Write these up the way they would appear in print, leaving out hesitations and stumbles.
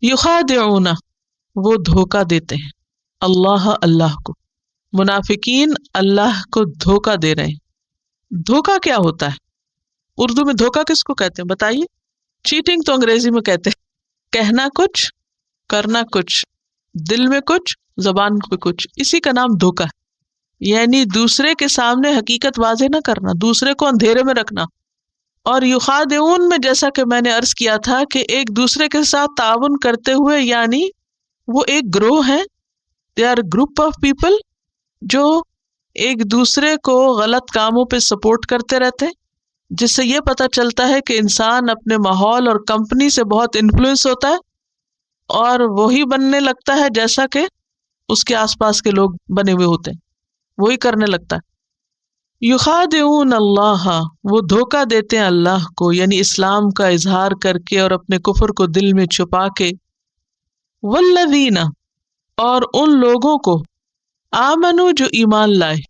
युखादिऊन, वो धोखा देते हैं, अल्लाह, अल्लाह को। मुनाफिकीन अल्लाह को धोखा दे रहे हैं। धोखा क्या होता है? उर्दू में धोखा किसको कहते हैं बताइए? चीटिंग तो अंग्रेजी में कहते हैं। कहना कुछ, करना कुछ, दिल में कुछ, जबान पे कुछ, इसी का नाम धोखा है। यानी दूसरे के सामने हकीकत वाज़ेह न करना, दूसरे को अंधेरे में रखना। और युखादिऊन में जैसा कि मैंने अर्ज किया था कि एक दूसरे के साथ ताउन करते हुए, यानी वो एक ग्रोह है, they are group of people जो एक दूसरे को गलत कामों पे सपोर्ट करते रहते हैं, जिससे ये पता चलता है कि इंसान अपने माहौल और कंपनी से बहुत इन्फ्लुएंस होता है और वही बनने लगता है जैसा कि उसके आसपास के लोग बने हुए होते हैं, वही करने लगता है। युखादिऊन अल्लाह, वो धोखा देते हैं अल्लाह को, यानी इस्लाम का इजहार करके और अपने कुफर को दिल में छुपा के। वल्लज़ीना, और उन लोगों को, आमनु, जो ईमान लाए,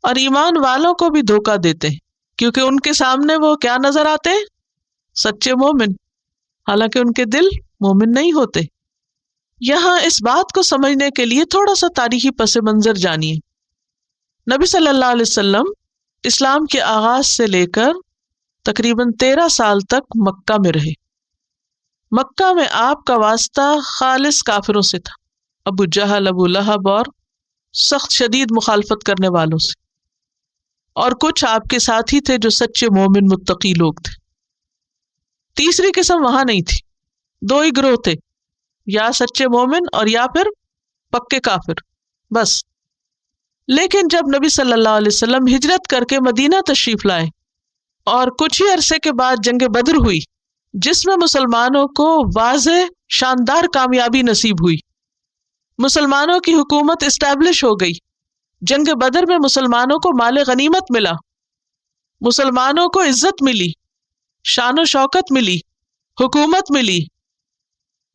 और ईमान वालों को भी धोखा देते हैं, क्योंकि उनके सामने वो क्या नजर आते हैं? सच्चे मोमिन, हालांकि उनके दिल मोमिन नहीं होते। यहाँ इस बात को समझने के लिए थोड़ा सा तारीखी पस मंजर जानिए। नबी सल्लल्लाहु अलैहि वसल्लम इस्लाम के आगाज से लेकर तकरीबन 13 साल तक मक्का में रहे। मक्का में आपका वास्ता खालिस काफिरों से था, अबू जहल, अबू लहब और सख्त शदीद मुखालफत करने वालों से, और कुछ आपके साथी थे जो सच्चे मोमिन मुत्तकी लोग थे। तीसरी किस्म वहां नहीं थी, दो ही ग्रोह थे, या सच्चे मोमिन और या फिर पक्के काफिर, बस। लेकिन जब नबी सल्लल्लाहु अलैहि वसल्लम हिजरत करके मदीना तशरीफ लाए और कुछ ही अरसे के बाद जंग बद्र हुई, जिसमें मुसलमानों को वाज़ेह शानदार कामयाबी नसीब हुई, मुसलमानों की हुकूमत इस्टेब्लिश हो गई। जंग बद्र में मुसलमानों को माल गनीमत मिला, मुसलमानों को इज्जत मिली, शान शौकत मिली, हुकूमत मिली।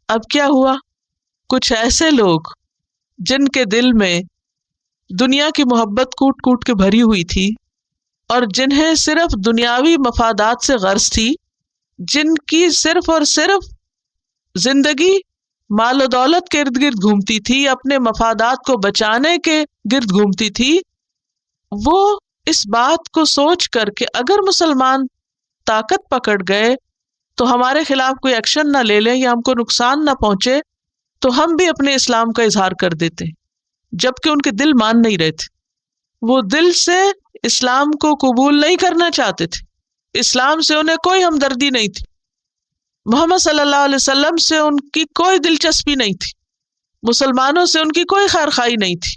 अब क्या हुआ? कुछ ऐसे लोग जिनके दिल में दुनिया की मोहब्बत कूट कूट के भरी हुई थी और जिन्हें सिर्फ दुनियावी मफादात से गर्ज थी, जिनकी सिर्फ और सिर्फ जिंदगी माल दौलत के इर्द गिर्द घूमती थी, अपने मफादात को बचाने के गिर्द घूमती थी, वो इस बात को सोच करके अगर मुसलमान ताकत पकड़ गए तो हमारे खिलाफ कोई एक्शन ना ले लें या हमको नुकसान ना पहुंचे, तो हम भी अपने इस्लाम का इजहार कर देते, जबकि उनके दिल मान नहीं रहे थे। वो दिल से इस्लाम को कबूल नहीं करना चाहते थे, इस्लाम से उन्हें कोई हमदर्दी नहीं थी, मोहम्मद सल्लल्लाहु अलैहि वसल्लम से उनकी कोई दिलचस्पी नहीं थी, मुसलमानों से उनकी कोई खैरखाई नहीं थी।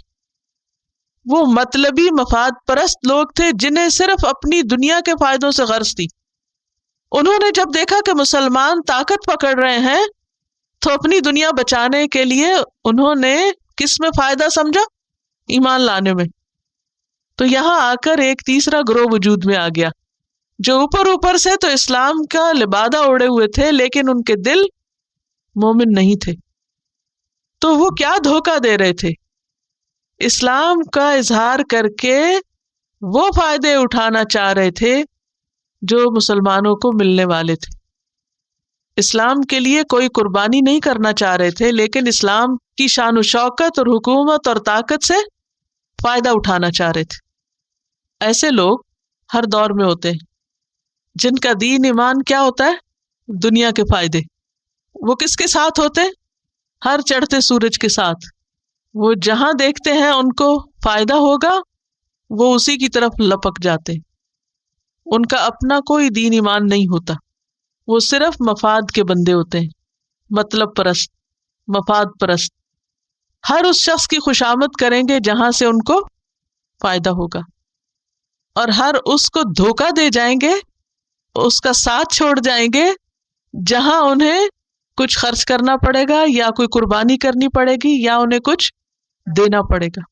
वो मतलबी मफाद परस्त लोग थे जिन्हें सिर्फ अपनी दुनिया के फायदों से गर्ज थी। उन्होंने जब देखा कि मुसलमान ताकत पकड़ रहे हैं तो अपनी दुनिया बचाने के लिए उन्होंने किस में फायदा समझा? ईमान लाने में। तो यहाँ आकर एक तीसरा ग्रोह वजूद में आ गया, जो ऊपर ऊपर से तो इस्लाम का लिबादा ओढ़े हुए थे, लेकिन उनके दिल मोमिन नहीं थे। तो वो क्या धोखा दे रहे थे? इस्लाम का इजहार करके वो फायदे उठाना चाह रहे थे जो मुसलमानों को मिलने वाले थे। इस्लाम के लिए कोई कुर्बानी नहीं करना चाह रहे थे, लेकिन इस्लाम की शान शौकत और हुकूमत और ताकत से फायदा उठाना चाह रहे थे। ऐसे लोग हर दौर में होते हैं, जिनका दीन ईमान क्या होता है? दुनिया के फायदे। वो किसके साथ होते हैं? हर चढ़ते सूरज के साथ। वो जहां देखते हैं उनको फायदा होगा, वो उसी की तरफ लपक जाते। उनका अपना कोई दीन ईमान नहीं होता, वो सिर्फ मफाद के बंदे होते हैं, मतलब परस्त, मफाद परस्त। हर उस शख्स की खुशामद करेंगे जहां से उनको फायदा होगा, और हर उसको धोखा दे जाएंगे, उसका साथ छोड़ जाएंगे जहां उन्हें कुछ खर्च करना पड़ेगा या कोई कुर्बानी करनी पड़ेगी या उन्हें कुछ देना पड़ेगा।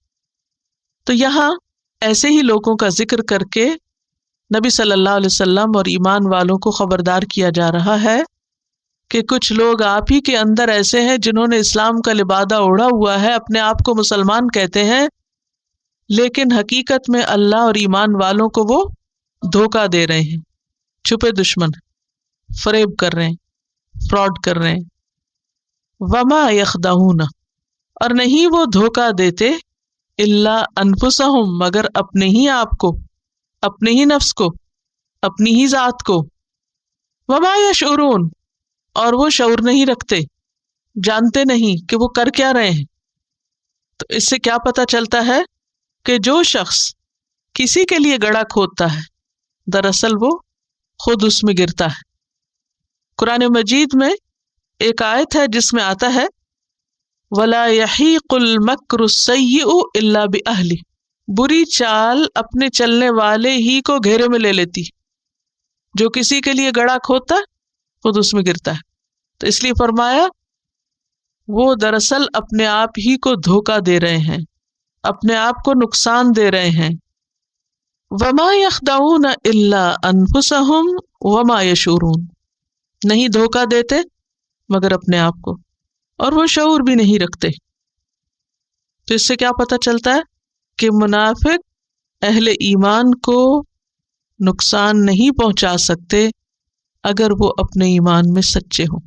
तो यहाँ ऐसे ही लोगों का जिक्र करके नबी सल्लल्लाहु अलैहि वसल्लम और ईमान वालों को खबरदार किया जा रहा है कि कुछ लोग आप ही के अंदर ऐसे हैं जिन्होंने इस्लाम का लिबादा ओढ़ा हुआ है, अपने आप को मुसलमान कहते हैं, लेकिन हकीकत में अल्लाह और ईमान वालों को वो धोखा दे रहे हैं, छुपे दुश्मन, फरेब कर रहे हैं, फ्रॉड कर रहे हैं। وما یخدعون، اور نہیں وہ دھوکہ دیتے، الا انفسہم، مگر اپنے ہی آپ کو، اپنے ہی نفس کو، اپنی ہی ذات کو، وما یشعرون، اور وہ شعور نہیں رکھتے، جانتے نہیں کہ وہ کر کیا رہے ہیں۔ تو اس سے کیا پتہ چلتا ہے کہ جو شخص کسی کے لیے گڑھا کھودتا ہے دراصل وہ خود اس میں گرتا ہے۔ قرآن مجید میں ایک آیت ہے جس میں آتا ہے وَلَا يَحِيقُ الْمَكْرُ السَّيِّئُ إِلَّا بِأَهْلِهِ، بری چال اپنے چلنے والے ہی کو گھیرے میں لے لیتی، جو کسی کے لیے گڑھا کھودتا ہے خود اس میں گرتا ہے۔ تو اس لیے فرمایا وہ دراصل اپنے آپ ہی کو دھوکہ دے رہے ہیں، اپنے آپ کو نقصان دے رہے ہیں۔ وَمَا يَخْدَعُونَ إِلَّا أَنفُسَهُمْ وَمَا يَشْعُرُونَ، نہیں دھوکہ دیتے مگر اپنے آپ کو، اور وہ شعور بھی نہیں رکھتے۔ تو اس سے کیا پتہ چلتا ہے کہ منافق اہل ایمان کو نقصان نہیں پہنچا سکتے اگر وہ اپنے ایمان میں سچے ہوں۔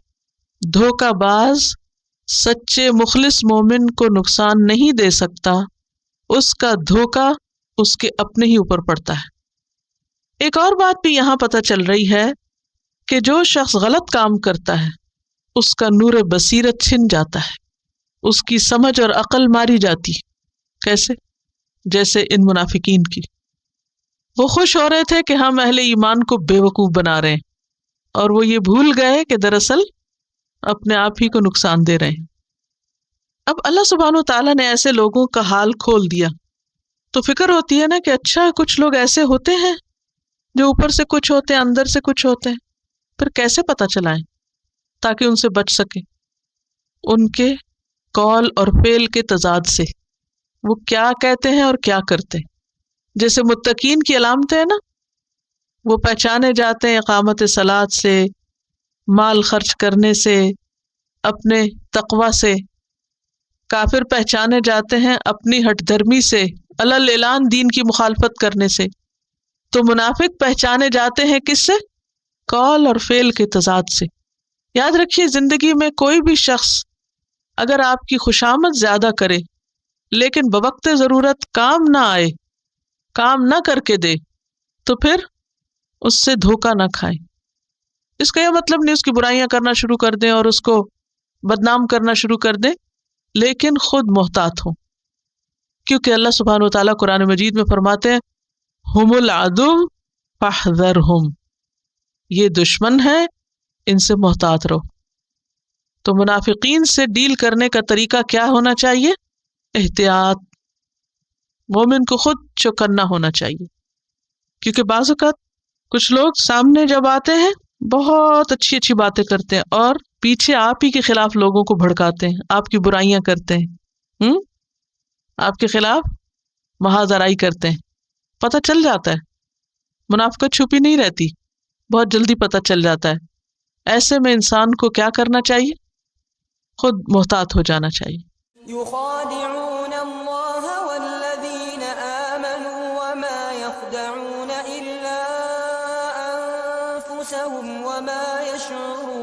دھوکہ باز سچے مخلص مومن کو نقصان نہیں دے سکتا، اس کا دھوکہ اس کے اپنے ہی اوپر پڑتا ہے۔ ایک اور بات بھی یہاں پتہ چل رہی ہے کہ جو شخص غلط کام کرتا ہے اس کا نور بصیرت چھن جاتا ہے، اس کی سمجھ اور عقل ماری جاتی۔ کیسے؟ جیسے ان منافقین کی، وہ خوش ہو رہے تھے کہ ہم اہل ایمان کو بے وقوف بنا رہے ہیں، اور وہ یہ بھول گئے کہ دراصل اپنے آپ ہی کو نقصان دے رہے ہیں۔ اب اللہ سبحانہ وتعالیٰ نے ایسے لوگوں کا حال کھول دیا تو فکر ہوتی ہے نا کہ اچھا کچھ لوگ ایسے ہوتے ہیں جو اوپر سے کچھ ہوتے ہیں اندر سے کچھ ہوتے ہیں، پھر کیسے پتہ چلائیں تاکہ ان سے بچ سکیں؟ ان کے قول اور فعل کے تضاد سے، وہ کیا کہتے ہیں اور کیا کرتے ہیں۔ جیسے متقین کی علامتیں ہیں نا، وہ پہچانے جاتے ہیں اقامت صلاۃ سے، مال خرچ کرنے سے، اپنے تقوی سے۔ کافر پہچانے جاتے ہیں اپنی ہٹ دھرمی سے، علل اعلان دین کی مخالفت کرنے سے۔ تو منافق پہچانے جاتے ہیں کس سے؟ قول اور فعل کے تضاد سے۔ یاد رکھیے زندگی میں کوئی بھی شخص اگر آپ کی خوشامد زیادہ کرے لیکن بوقت ضرورت کام نہ آئے، کام نہ کر کے دے، تو پھر اس سے دھوکہ نہ کھائیں۔ اس کا یہ مطلب نہیں اس کی برائیاں کرنا شروع کر دیں اور اس کو بدنام کرنا شروع کر دیں، لیکن خود محتاط ہوں، کیونکہ اللہ سبحانہ وتعالیٰ قرآن مجید میں فرماتے ہیں ہم العدو فاحذرہم، یہ دشمن ہے، ان سے محتاط رہو۔ تو منافقین سے ڈیل کرنے کا طریقہ کیا ہونا چاہیے؟ احتیاط۔ مومن کو خود چوکنا ہونا چاہیے، کیونکہ بعض اوقات کچھ لوگ سامنے جب آتے ہیں بہت اچھی اچھی باتیں کرتے ہیں اور پیچھے آپ ہی کے خلاف لوگوں کو بھڑکاتے ہیں، آپ کی برائیاں کرتے ہیں، آپ کے خلاف محاذ آرائی کرتے ہیں، پتہ چل جاتا ہے۔ منافقت چھپی نہیں رہتی، بہت جلدی پتہ چل جاتا ہے۔ ایسے میں انسان کو کیا کرنا چاہیے؟ خود محتاط ہو جانا چاہیے۔ يخادعون الله والذين آمنوا وما يخدعون إلا أنفسهم وما يشعرون